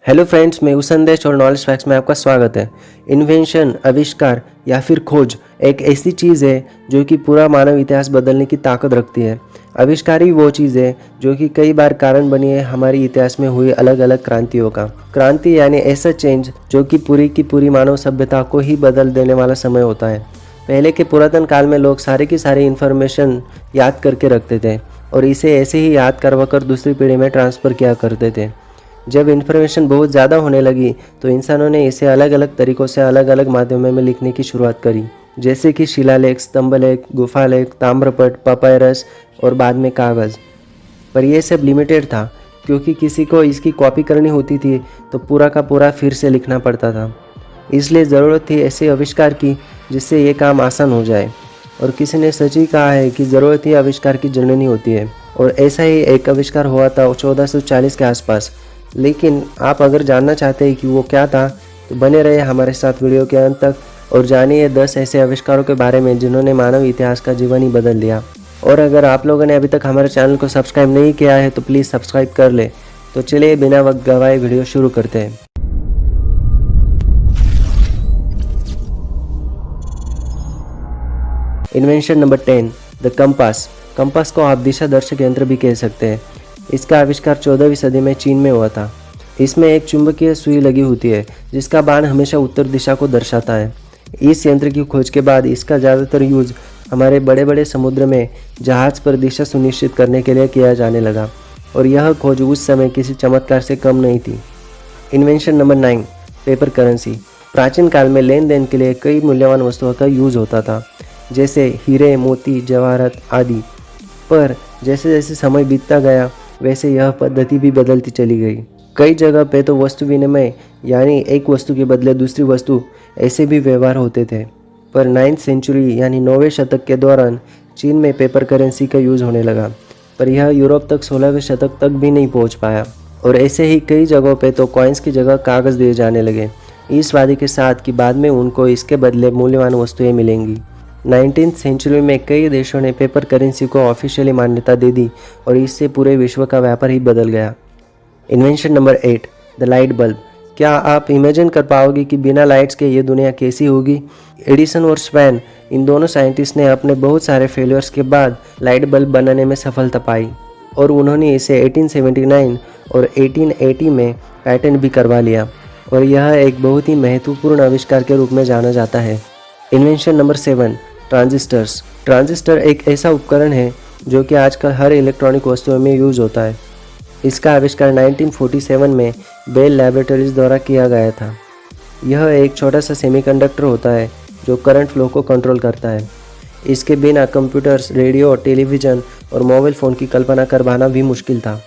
Hello friends, मैं हूं संदेश और नॉलेज फैक्ट्स में आपका स्वागत है। इन्वेंशन, आविष्कार या फिर खोज एक ऐसी चीज़ है जो कि पूरा मानव इतिहास बदलने की ताकत रखती है। आविष्कार ही वो चीज़ है जो कि कई बार कारण बनी है हमारे इतिहास में हुई अलग अलग क्रांतियों का। क्रांति यानी ऐसा चेंज जो कि पूरी की पूरी मानव सभ्यता को ही बदल देने वाला समय होता है। पहले के पुरातन काल में लोग सारे की सारी इन्फॉर्मेशन याद करके रखते थे और इसे ऐसे ही याद करवा कर दूसरी पीढ़ी में ट्रांसफ़र किया करते थे। जब इन्फॉर्मेशन बहुत ज़्यादा होने लगी तो इंसानों ने इसे अलग अलग तरीक़ों से अलग अलग माध्यमों में लिखने की शुरुआत करी, जैसे कि शिलालेख, स्तंभलेख, गुफालेख, ताम्रपट, पपायरस और बाद में कागज़। पर यह सब लिमिटेड था, क्योंकि किसी को इसकी कॉपी करनी होती थी तो पूरा का पूरा फिर से लिखना पड़ता था। इसलिए ज़रूरत थी ऐसे आविष्कार की जिससे ये काम आसान हो जाए। और किसी ने सच ही कहा है कि ज़रूरत ही आविष्कार की जननी होती है। और ऐसा ही एक आविष्कार हुआ था 1440 के आसपास। लेकिन आप अगर जानना चाहते हैं कि वो क्या था तो बने रहे हमारे साथ वीडियो के अंत तक और जानिए 10 ऐसे आविष्कारों के बारे में जिन्होंने मानव इतिहास का जीवन ही बदल दिया। और अगर आप लोगों ने अभी तक हमारे चैनल को सब्सक्राइब नहीं किया है तो प्लीज़ सब्सक्राइब कर ले। तो चलिए बिना वक्त गवाए वीडियो शुरू करते हैं। Invention number 10, the compass. Compass को आप दिशा दर्शक यंत्र भी कह सकते हैं। इसका आविष्कार 14वीं सदी में चीन में हुआ था। इसमें एक चुंबकीय सुई लगी होती है जिसका बाण हमेशा उत्तर दिशा को दर्शाता है। इस यंत्र की खोज के बाद इसका ज़्यादातर यूज हमारे बड़े बड़े समुद्र में जहाज़ पर दिशा सुनिश्चित करने के लिए किया जाने लगा और यह खोज उस समय किसी चमत्कार से कम नहीं थी। Invention number 9, paper currency. प्राचीन काल में लेन देन के लिए कई मूल्यवान वस्तुओं का यूज होता था, जैसे हीरे, मोती, जवाहरात आदि। पर जैसे जैसे समय बीतता गया वैसे यह पद्धति भी बदलती चली गई। कई जगह पे तो वस्तु विनिमय यानी एक वस्तु के बदले दूसरी वस्तु ऐसे भी व्यवहार होते थे। पर 9वीं सेंचुरी यानी 9वें शतक के दौरान चीन में पेपर करेंसी का यूज़ होने लगा, पर यह यूरोप तक 16वें शतक तक भी नहीं पहुंच पाया। और ऐसे ही कई जगहों पे तो कॉइन्स की जगह कागज़ दिए जाने लगे, इस वादे के साथ कि बाद में उनको इसके बदले मूल्यवान वस्तुएं मिलेंगी। 19वीं सेंचुरी में कई देशों ने पेपर करेंसी को ऑफिशियली मान्यता दे दी और इससे पूरे विश्व का व्यापार ही बदल गया। Invention number 8, the light bulb. क्या आप इमेजिन कर पाओगे कि बिना लाइट्स के ये दुनिया कैसी होगी? एडिसन और स्वैन, इन दोनों साइंटिस्ट ने अपने बहुत सारे फेलियर्स के बाद लाइट बल्ब बनाने में सफलता पाई और उन्होंने इसे 1879 और 1880 में पैटेंट भी करवा लिया और यह एक बहुत ही महत्वपूर्ण आविष्कार के रूप में जाना जाता है। Invention number 7, transistors. ट्रांजिस्टर एक ऐसा उपकरण है जो कि आजकल हर इलेक्ट्रॉनिक वस्तुओं में यूज होता है। इसका आविष्कार 1947 में बेल लैबोरेटरीज द्वारा किया गया था। यह एक छोटा सा सेमीकंडक्टर होता है जो करंट फ्लो को कंट्रोल करता है। इसके बिना कंप्यूटर्स, रेडियो, टेलीविज़न और मोबाइल फ़ोन की कल्पना कर पाना भी मुश्किल था।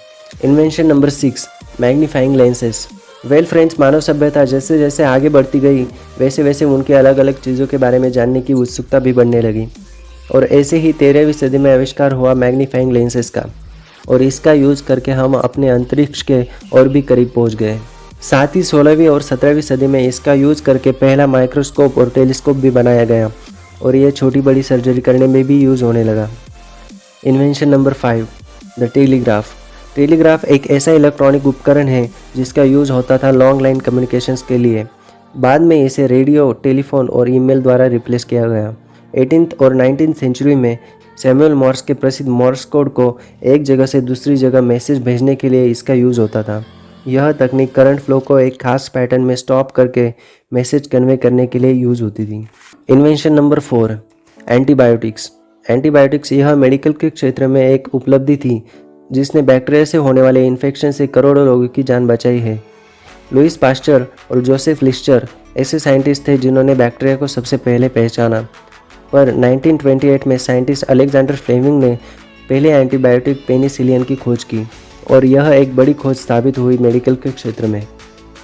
Invention number 6, magnifying lenses. Well friends, मानव सभ्यता जैसे जैसे आगे बढ़ती गई वैसे वैसे उनके अलग अलग चीज़ों के बारे में जानने की उत्सुकता भी बढ़ने लगी और ऐसे ही 13वीं सदी में आविष्कार हुआ मैग्नीफाइंग लेंसेज का और इसका यूज़ करके हम अपने अंतरिक्ष के और भी करीब पहुंच गए। साथ ही 16वीं और 17वीं सदी में इसका यूज़ करके पहला माइक्रोस्कोप और टेलीस्कोप भी बनाया गया और ये छोटी बड़ी सर्जरी करने में भी यूज़ होने लगा। Invention number 5, the telegraph. Telegraph एक ऐसा इलेक्ट्रॉनिक उपकरण है जिसका यूज़ होता था लॉन्ग लाइन कम्युनिकेशंस के लिए। बाद में इसे रेडियो, टेलीफोन और ईमेल द्वारा रिप्लेस किया गया। 18th और 19वीं सेंचुरी में सैमुअल मॉर्स के प्रसिद्ध मॉर्स कोड को एक जगह से दूसरी जगह मैसेज भेजने के लिए इसका यूज़ होता था। यह तकनीक करंट फ्लो को एक खास पैटर्न में स्टॉप करके मैसेज कन्वे करने के लिए यूज़ होती थी। Invention number 4, antibiotics. एंटीबायोटिक्स यह मेडिकल के क्षेत्र में एक उपलब्धि थी जिसने बैक्टीरिया से होने वाले इन्फेक्शन से करोड़ों लोगों की जान बचाई है। लुइस पास्चर और जोसेफ लिस्टर ऐसे साइंटिस्ट थे जिन्होंने बैक्टीरिया को सबसे पहले पहचाना। पर 1928 में साइंटिस्ट अलेक्जेंडर फ्लेमिंग ने पहले एंटीबायोटिक पेनिसिलिन की खोज की और यह एक बड़ी खोज साबित हुई मेडिकल के क्षेत्र में।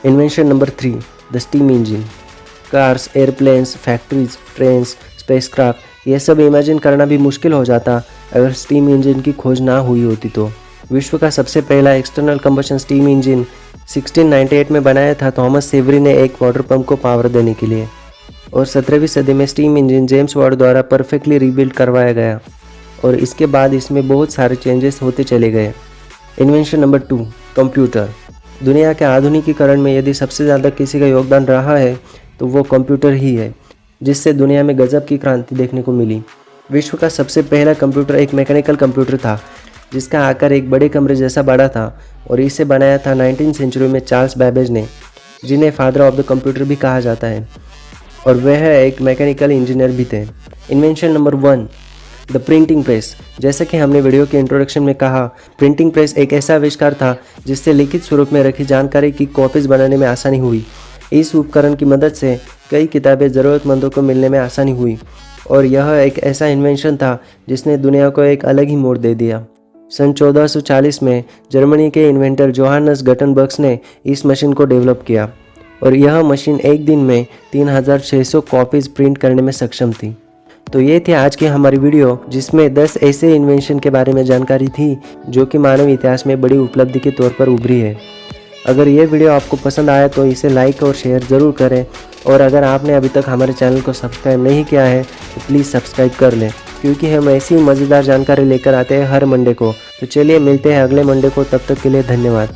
Invention number 3, the steam engine. Cars, airplanes, factories, trains, spacecraft, यह सब इमेजिन करना भी मुश्किल हो जाता अगर स्टीम इंजन की खोज ना हुई होती तो। विश्व का सबसे पहला एक्सटर्नल कंबशन स्टीम इंजन 1698 में बनाया था थॉमस सेवरी ने एक वाटर पंप को पावर देने के लिए और 17वीं सदी में स्टीम इंजन जेम्स वाट द्वारा परफेक्टली रीबिल्ड करवाया गया और इसके बाद इसमें बहुत सारे चेंजेस होते चले गए। Invention number 2, computer. दुनिया के आधुनिकीकरण में यदि सबसे ज़्यादा किसी का योगदान रहा है तो वो कंप्यूटर ही है, जिससे दुनिया में गजब की क्रांति देखने को मिली। विश्व का सबसे पहला कंप्यूटर एक मैकेनिकल कंप्यूटर था, जिसका आकार एक बड़े कमरे जैसा बड़ा था, और इसे बनाया था 19वीं सेंचुरी में चार्ल्स बैबेज ने, जिन्हें फादर ऑफ द कंप्यूटर भी कहा जाता है, और वह एक मैकेनिकल इंजीनियर भी थे। Invention number 1, the printing press. जैसा कि हमने वीडियो के इंट्रोडक्शन में कहा, प्रिंटिंग प्रेस एक ऐसा आविष्कार था जिससे लिखित स्वरूप में रखी जानकारी की कॉपीज बनाने में आसानी हुई। इस उपकरण की मदद से कई किताबें ज़रूरतमंदों को मिलने में आसानी हुई, और यह एक ऐसा इन्वेंशन था जिसने दुनिया को एक अलग ही मोड़ दे दिया। सन 1440 में जर्मनी के इन्वेंटर जोहानस गटनबर्ग ने इस मशीन को डेवलप किया, और यह मशीन एक दिन में 3600 कॉपीज़ प्रिंट करने में सक्षम थी। तो ये थी आज की हमारी वीडियो, जिसमें 10 ऐसे इन्वेंशन के बारे में जानकारी थी जो कि मानव इतिहास में बड़ी उपलब्धि के तौर पर उभरी है। अगर ये वीडियो आपको पसंद आया तो इसे लाइक और शेयर ज़रूर करें, और अगर आपने अभी तक हमारे चैनल को सब्सक्राइब नहीं किया है तो प्लीज़ सब्सक्राइब कर लें, क्योंकि हम ऐसी मज़ेदार जानकारी लेकर आते हैं हर मंडे को। तो चलिए मिलते हैं अगले मंडे को, तब तक के लिए धन्यवाद।